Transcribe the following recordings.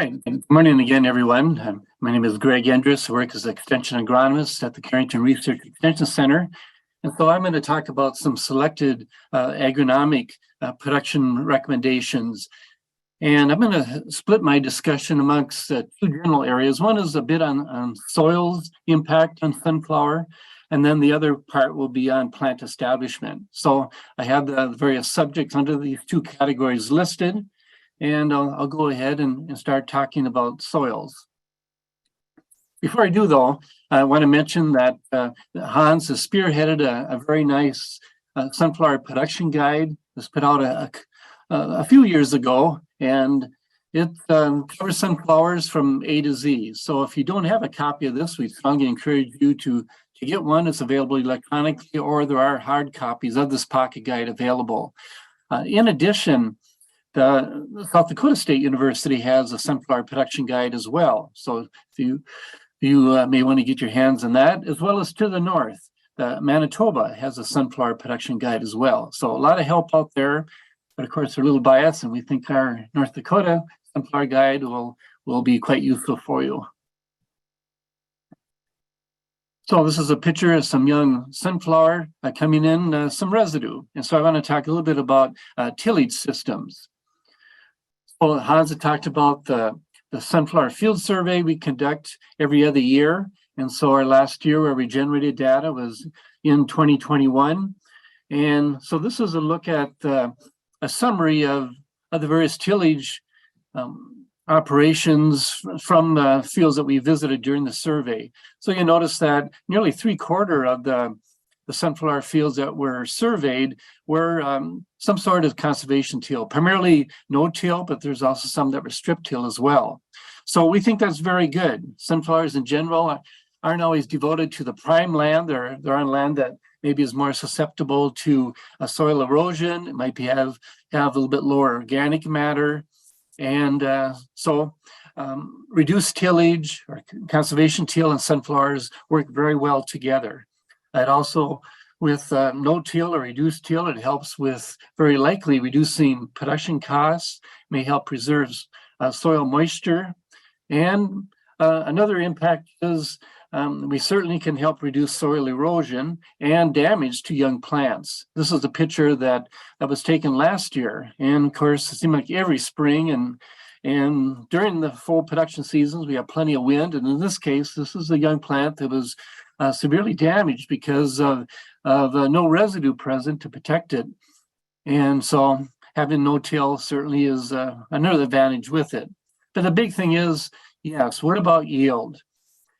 right. Good morning again, everyone. My name is Greg Endres. I work as an extension agronomist at the Carrington Research Extension Center. And so I'm going to talk about some selected agronomic production recommendations. And I'm going to split my discussion amongst two general areas. One is a bit on soils impact on sunflower, and then the other part will be on plant establishment. So I have the various subjects under these two categories listed. And I'll go ahead and start talking about soils. Before I do, though, I want to mention that Hans has spearheaded a very nice sunflower production guide. It was put out a few years ago, and it covers sunflowers from A to Z. So if you don't have a copy of this, we strongly encourage you to get one. It's available electronically, or there are hard copies of this pocket guide available. In addition, the South Dakota State University has a sunflower production guide as well. So if you may want to get your hands on that, as well as to the north, Manitoba has a sunflower production guide as well. So a lot of help out there, but of course they're a little biased, and we think our North Dakota sunflower guide will be quite useful for you. So this is a picture of some young sunflower coming in, some residue. And so I want to talk a little bit about tillage systems. Well, Hans had talked about the sunflower field survey we conduct every other year. And so our last year where we generated data was in 2021. And so this is a look at a summary of the various tillage operations from the fields that we visited during the survey. So you notice that nearly 3/4 of the sunflower fields that were surveyed were some sort of conservation till, primarily no-till, but there's also some that were strip-till as well. So we think that's very good. Sunflowers in general aren't always devoted to the prime land. They're on land that maybe is more susceptible to soil erosion. It might have a little bit lower organic matter. And so reduced tillage or conservation till and sunflowers work very well together. It also, with no-till or reduced till, it helps with very likely reducing production costs, may help preserve soil moisture. And another impact is we certainly can help reduce soil erosion and damage to young plants. This is a picture that was taken last year. And of course, it seemed like every spring and during the full production seasons, we have plenty of wind. And in this case, this is a young plant that was severely damaged because of no residue present to protect it. And so having no-till certainly is another advantage with it. But the big thing is, yes, what about yield?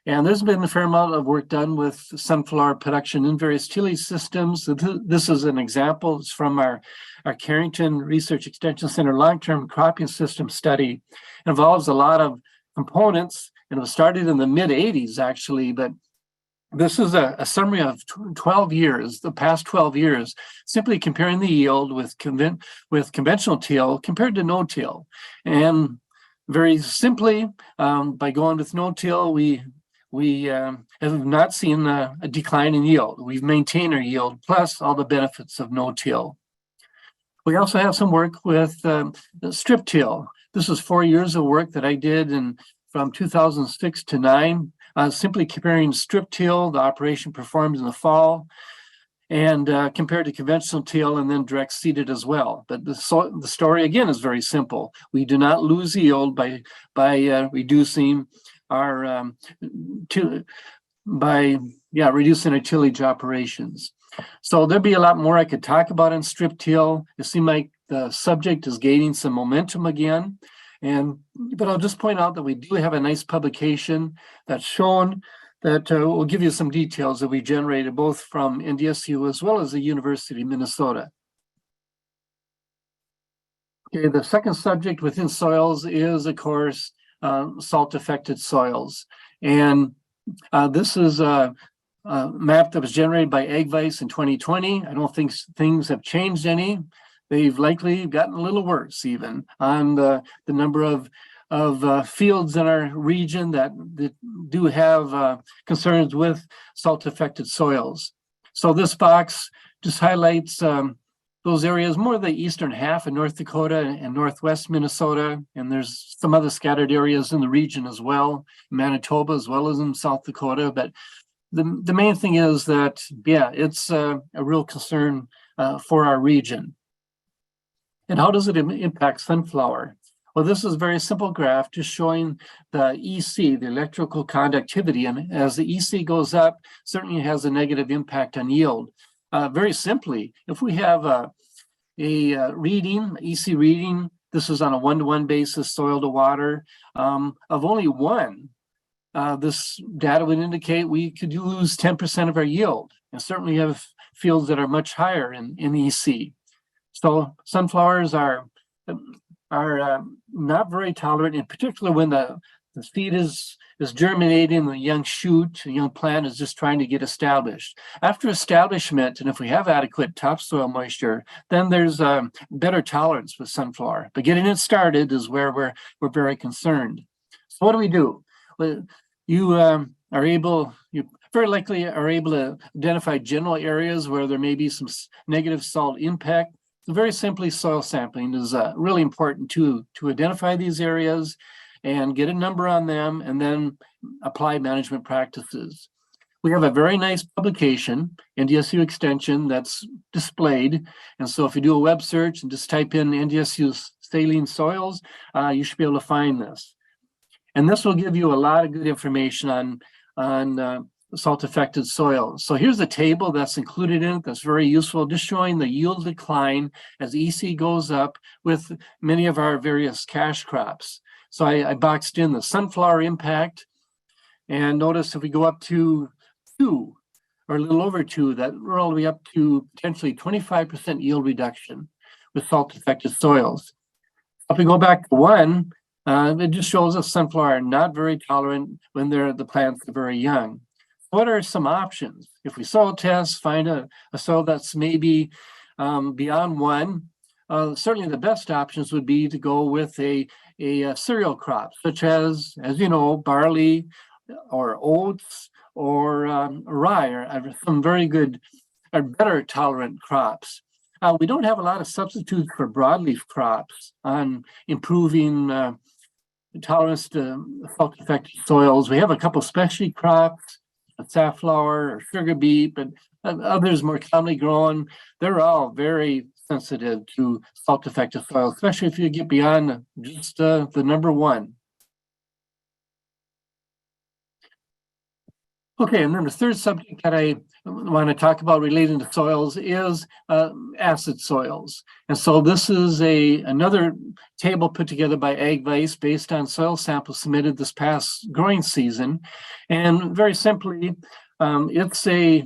And there's been a fair amount of work done with sunflower production in various tillage systems. This is an example. It's from our Carrington Research Extension Center long-term cropping system study. It involves a lot of components, and it was started in the mid-'80s actually, but this is a summary of 12 years, the past 12 years, simply comparing the yield with conventional till compared to no-till. And very simply, by going with no-till, we have not seen a decline in yield. We've maintained our yield, plus all the benefits of no-till. We also have some work with strip till. This is 4 years of work that I did from 2006 to 9. Simply comparing strip till, the operation performed in the fall, and compared to conventional till and then direct seeded as well. But the story again is very simple. We do not lose yield by reducing our reducing our tillage operations. So there'd be a lot more I could talk about in strip till. It seemed like the subject is gaining some momentum again. But I'll just point out that we do have a nice publication that's shown that will give you some details that we generated both from NDSU as well as the University of Minnesota. Okay, the second subject within soils is, of course, salt-affected soils. And this is a map that was generated by AgVice in 2020. I don't think things have changed any. They've likely gotten a little worse even on the number of fields in our region that do have concerns with salt-affected soils. So this box just highlights those areas, more the eastern half of North Dakota and northwest Minnesota, and there's some other scattered areas in the region as well, Manitoba as well as in South Dakota. But the main thing is that, yeah, it's a real concern for our region. And how does it impact sunflower? Well, this is a very simple graph just showing the EC, the electrical conductivity. And as the EC goes up, certainly has a negative impact on yield. Very simply, if we have a reading, EC reading, this is on a 1-to-1 basis, soil to water, of only 1, this data would indicate we could lose 10% of our yield. And certainly have fields that are much higher in EC. So sunflowers are not very tolerant, in particular when the seed is germinating, the young shoot, a young plant is just trying to get established. After establishment, and if we have adequate topsoil moisture, then there's a better tolerance with sunflower. But getting it started is where we're very concerned. So what do? Well, you very likely are able to identify general areas where there may be some negative salt impact. So very simply, soil sampling is really important to identify these areas and get a number on them, and then apply management practices. We have a very nice publication, NDSU extension, that's displayed. And so if you do a web search and just type in NDSU saline soils, you should be able to find this. And this will give you a lot of good information on salt-affected soils. So here's a table that's included in it that's very useful, just showing the yield decline as EC goes up with many of our various cash crops. So I boxed in the sunflower impact, and notice if we go up to 2 or a little over 2, that we're all the way up to potentially 25% yield reduction with salt-affected soils. If we go back to 1, it just shows us sunflower are not very tolerant when the plants are very young. What are some options? If we soil test, find a soil that's maybe beyond 1, certainly the best options would be to go with a cereal crop, such as you know, barley or oats or rye are some very good or better tolerant crops. We don't have a lot of substitutes for broadleaf crops on improving tolerance to salt-affected soils. We have a couple specialty crops, safflower or sugar beet, but others more commonly grown. They're all very sensitive to salt-affected soil, especially if you get beyond just the number 1. Okay, and then the third subject that I want to talk about relating to soils is acid soils. And so this is another table put together by AgVice based on soil samples submitted this past growing season. And very simply, it's a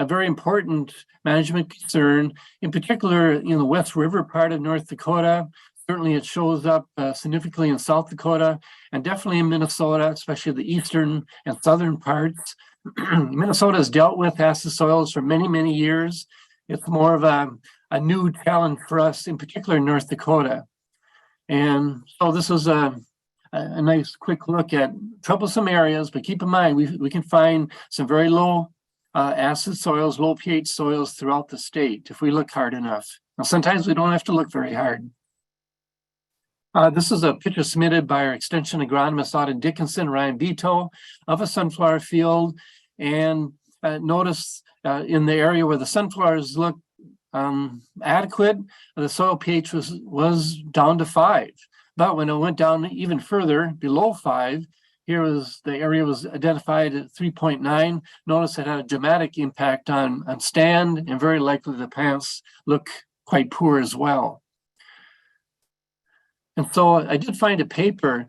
very important management concern, in particular in the West River part of North Dakota. Certainly it shows up significantly in South Dakota and definitely in Minnesota, especially the eastern and southern parts. Minnesota has dealt with acid soils for many, many years. It's more of a new challenge for us, in particular in North Dakota. And so this is a nice quick look at troublesome areas, but keep in mind, we can find some very low acid soils, low pH soils throughout the state if we look hard enough. Now, sometimes we don't have to look very hard. This is a picture submitted by our extension agronomist Auden Dickinson, Ryan Vito, of a sunflower field. And notice in the area where the sunflowers look adequate, the soil pH was down to 5. But when it went down even further, below 5, here was the area was identified at 3.9. Notice it had a dramatic impact on stand, and very likely the plants look quite poor as well. And so I did find a paper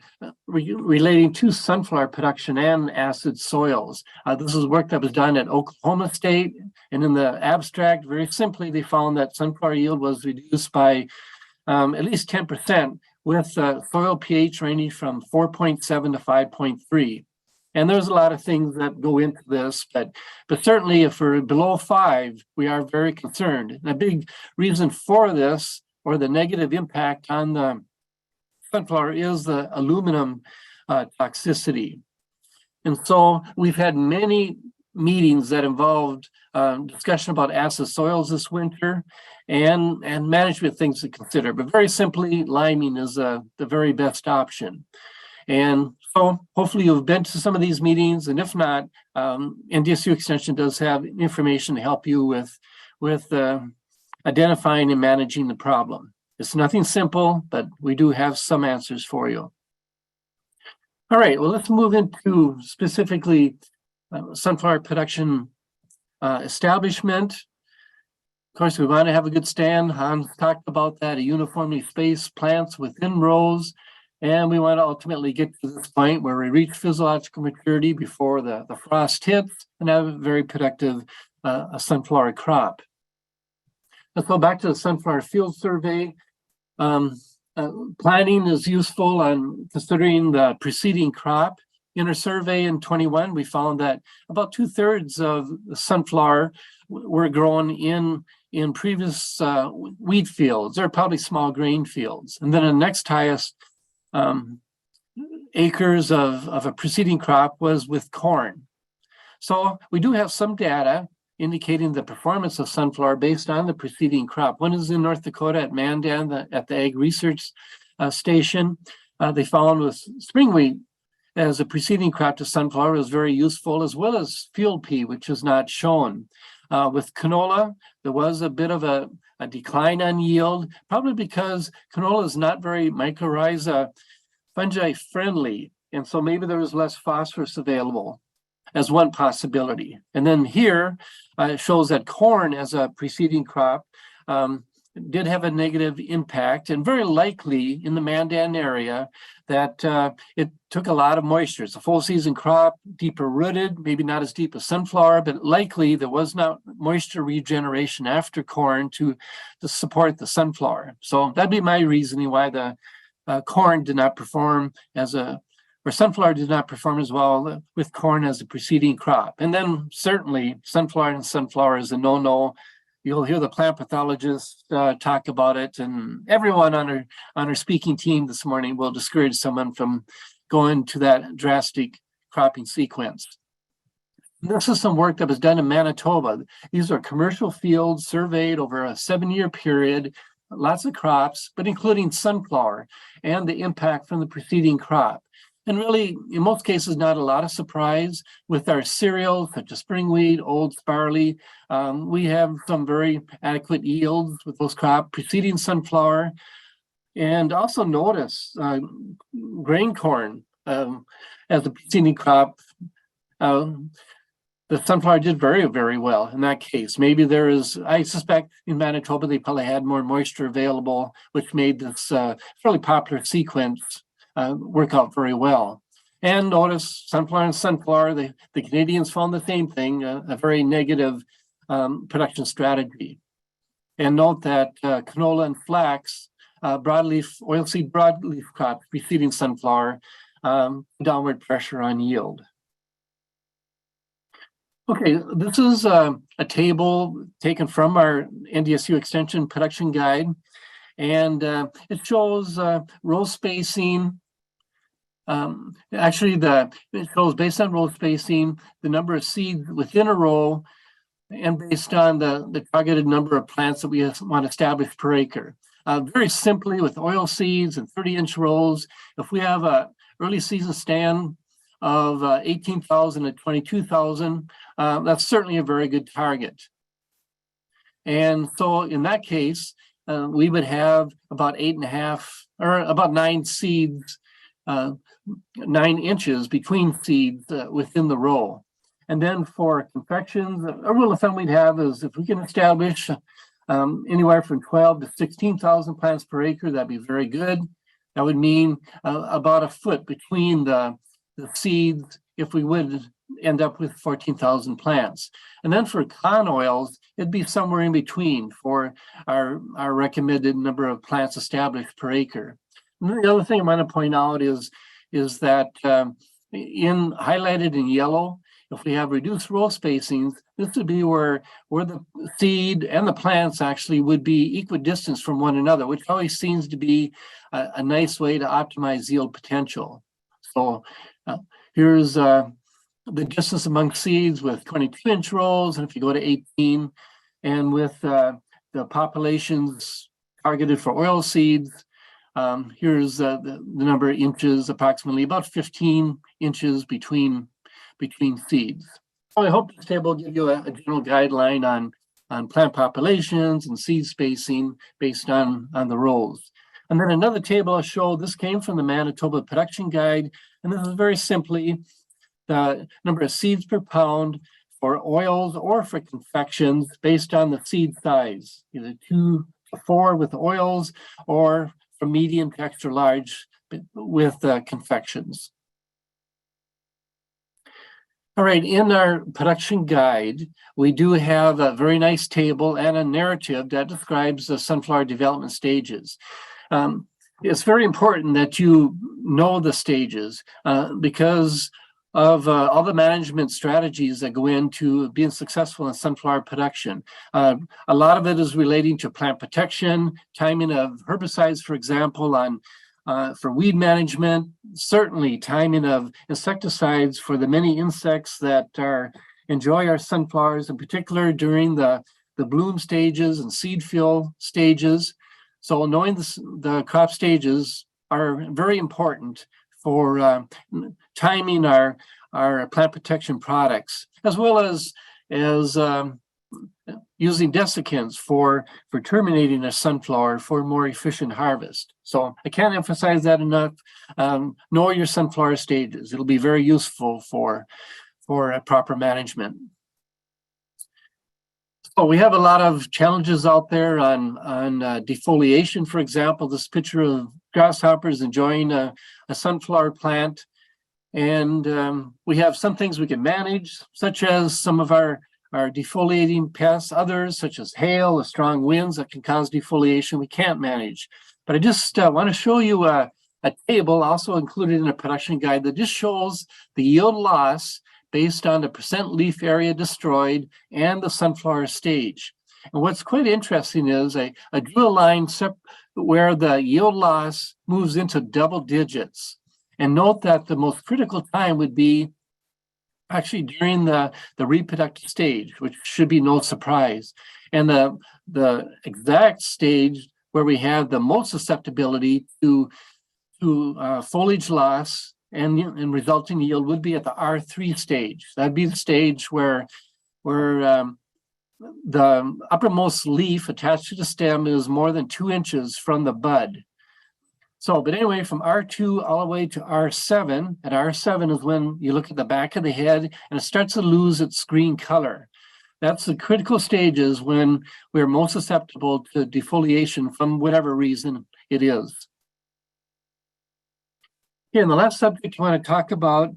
relating to sunflower production and acid soils. This is work that was done at Oklahoma State, and in the abstract, very simply, they found that sunflower yield was reduced by at least 10%, with soil pH ranging from 4.7 to 5.3. And there's a lot of things that go into this, but certainly if we're below 5, we are very concerned. And a big reason for this, or the negative impact on the sunflower, is the aluminum toxicity. And so we've had many meetings that involved discussion about acid soils this winter and management things to consider. But very simply, liming is the very best option. And so hopefully you've been to some of these meetings, and if not, NDSU Extension does have information to help you with identifying and managing the problem. It's nothing simple, but we do have some answers for you. All right, well, let's move into specifically sunflower production establishment. Of course, we want to have a good stand. Hans talked about that, a uniformly spaced plants within rows. And we want to ultimately get to this point where we reach physiological maturity before the frost hits and have a very productive sunflower crop. Let's go back to the sunflower field survey. Planning is useful on considering the preceding crop. In our survey in 21, we found that about 2/3 of the sunflower were grown in previous wheat fields, or probably small grain fields. And then the next highest acres of a preceding crop was with corn. So we do have some data indicating the performance of sunflower based on the preceding crop. One is in North Dakota at Mandan at the Ag Research Station. They found with spring wheat as a preceding crop to sunflower was very useful, as well as field pea, which is not shown. With canola, there was a bit of a decline on yield, probably because canola is not very mycorrhiza fungi friendly. And so maybe there was less phosphorus available as one possibility. And then here it shows that corn as a preceding crop did have a negative impact, and very likely in the Mandan area that it took a lot of moisture. It's a full season crop, deeper rooted, maybe not as deep as sunflower, but likely there was not moisture regeneration after corn to support the sunflower. So that'd be my reasoning why the corn did not perform or sunflower did not perform as well with corn as a preceding crop. And then certainly sunflower is a no-no. You'll hear the plant pathologists talk about it, and everyone on our speaking team this morning will discourage someone from going to that drastic cropping sequence. This is some work that was done in Manitoba. These are commercial fields surveyed over a 7-year period, lots of crops, but including sunflower and the impact from the preceding crop. And really, in most cases, not a lot of surprise with our cereals, such as spring wheat, oats, barley. We have some very adequate yields with those crops preceding sunflower. And also notice grain corn as a preceding crop. The sunflower did very, very well in that case. Maybe there is, I suspect in Manitoba, they probably had more moisture available, which made this fairly popular sequence work out very well. And notice sunflower, the Canadians found the same thing, a very negative production strategy. And note that canola and flax, oilseed broadleaf crops preceding sunflower, downward pressure on yield. Okay, this is a table taken from our NDSU Extension production guide, and it shows row spacing. It shows based on row spacing, the number of seeds within a row, and based on the targeted number of plants that we want to establish per acre. Very simply, with oil seeds and 30-inch rows, if we have a early season stand of 18,000 to 22,000, that's certainly a very good target. And so in that case, we would have about 8.5 or about 9 seeds, 9 inches between seeds within the row. And then for confections, a rule of thumb we'd have is if we can establish anywhere from 12 to 16,000 plants per acre, that'd be very good. That would mean about a foot between the seeds if we would end up with 14,000 plants. And then for con oils, it'd be somewhere in between for our recommended number of plants established per acre. And the other thing I want to point out is that highlighted in yellow, if we have reduced row spacings, this would be where the seed and the plants actually would be equidistant from one another, which always seems to be a nice way to optimize yield potential. So here's the distance among seeds with 22-inch rows, and if you go to 18, and with the populations targeted for oil seeds, here's the number of inches, approximately about 15 inches between seeds. So I hope this table will give you a general guideline on plant populations and seed spacing based on the rows. And then another table I'll show, this came from the Manitoba Production Guide, and this is very simply the number of seeds per pound for oils or for confections based on the seed size, either 2 to 4 with oils or from medium to extra large with confections. All right, in our production guide, we do have a very nice table and a narrative that describes the sunflower development stages. It's very important that you know the stages because of all the management strategies that go into being successful in sunflower production. A lot of it is relating to plant protection, timing of herbicides, for example, for weed management, certainly timing of insecticides for the many insects that enjoy our sunflowers, in particular during the bloom stages and seed fill stages. So knowing the crop stages are very important for timing our plant protection products, as well as using desiccants for terminating a sunflower for more efficient harvest. So I can't emphasize that enough. Know your sunflower stages. It'll be very useful for proper management. So we have a lot of challenges out there on defoliation, for example. This picture of grasshoppers enjoying a sunflower plant. And we have some things we can manage, such as some of our defoliating pests, others such as hail or strong winds that can cause defoliation we can't manage. But I just want to show you a table also included in a production guide that just shows the yield loss based on the percent leaf area destroyed and the sunflower stage. And what's quite interesting is I drew a line where the yield loss moves into double digits. And note that the most critical time would be actually during the reproductive stage, which should be no surprise. And the exact stage where we have the most susceptibility to foliage loss and resulting yield would be at the R3 stage. That'd be the stage where the uppermost leaf attached to the stem is more than 2 inches from the bud. So, but anyway, from R2 all the way to R7, at R7 is when you look at the back of the head and it starts to lose its green color. That's the critical stages when we're most susceptible to defoliation from whatever reason it is. Okay, and the last subject I want to talk about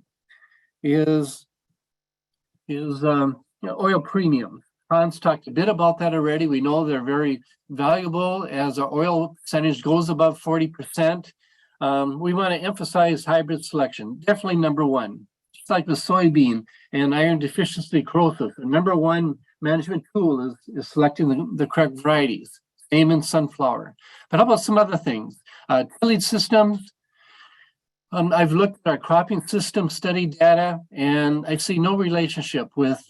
is oil premiums. Hans talked a bit about that already. We know they're very valuable as our oil percentage goes above 40%. We want to emphasize hybrid selection, definitely number one. Just like the soybean and iron deficiency necrosis, the number one management tool is selecting the correct varieties, same in sunflower. But how about some other things? Tillage systems. I've looked at our cropping system study data, and I see no relationship with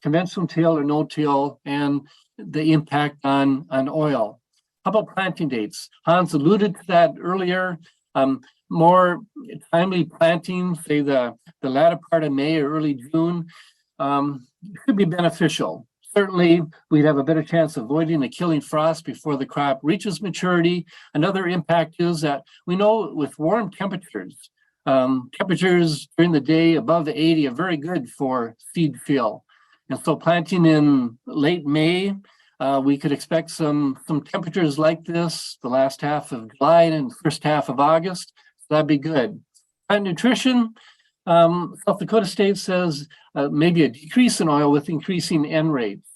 conventional till or no-till and the impact on oil. How about planting dates? Hans alluded to that earlier. More timely planting, say the latter part of May or early June, could be beneficial. Certainly, we'd have a better chance of avoiding a killing frost before the crop reaches maturity. Another impact is that we know with warm temperatures, temperatures during the day above 80 are very good for seed fill. And so planting in late May, we could expect some temperatures like this the last half of July and first half of August. So that'd be good. Plant nutrition, South Dakota State says maybe a decrease in oil with increasing N rates.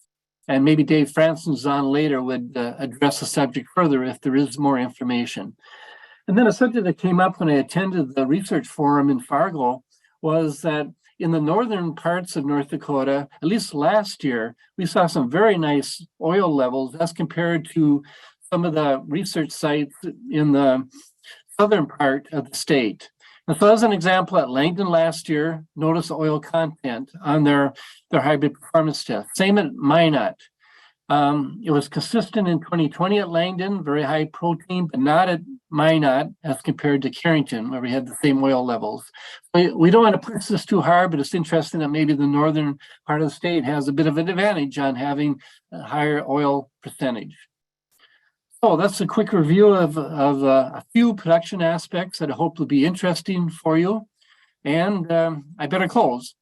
And maybe Dave Franson's on later would address the subject further if there is more information. And then a subject that came up when I attended the research forum in Fargo was that in the northern parts of North Dakota, at least last year, we saw some very nice oil levels as compared to some of the research sites in the southern part of the state. And so as an example, at Langdon last year, notice the oil content on their hybrid performance test. Same at Minot. It was consistent in 2020 at Langdon, very high protein, but not at Minot as compared to Carrington, where we had the same oil levels. We don't want to push this too hard, but it's interesting that maybe the northern part of the state has a bit of an advantage on having a higher oil percentage. So that's a quick review of a few production aspects that I hope will be interesting for you. And I better close.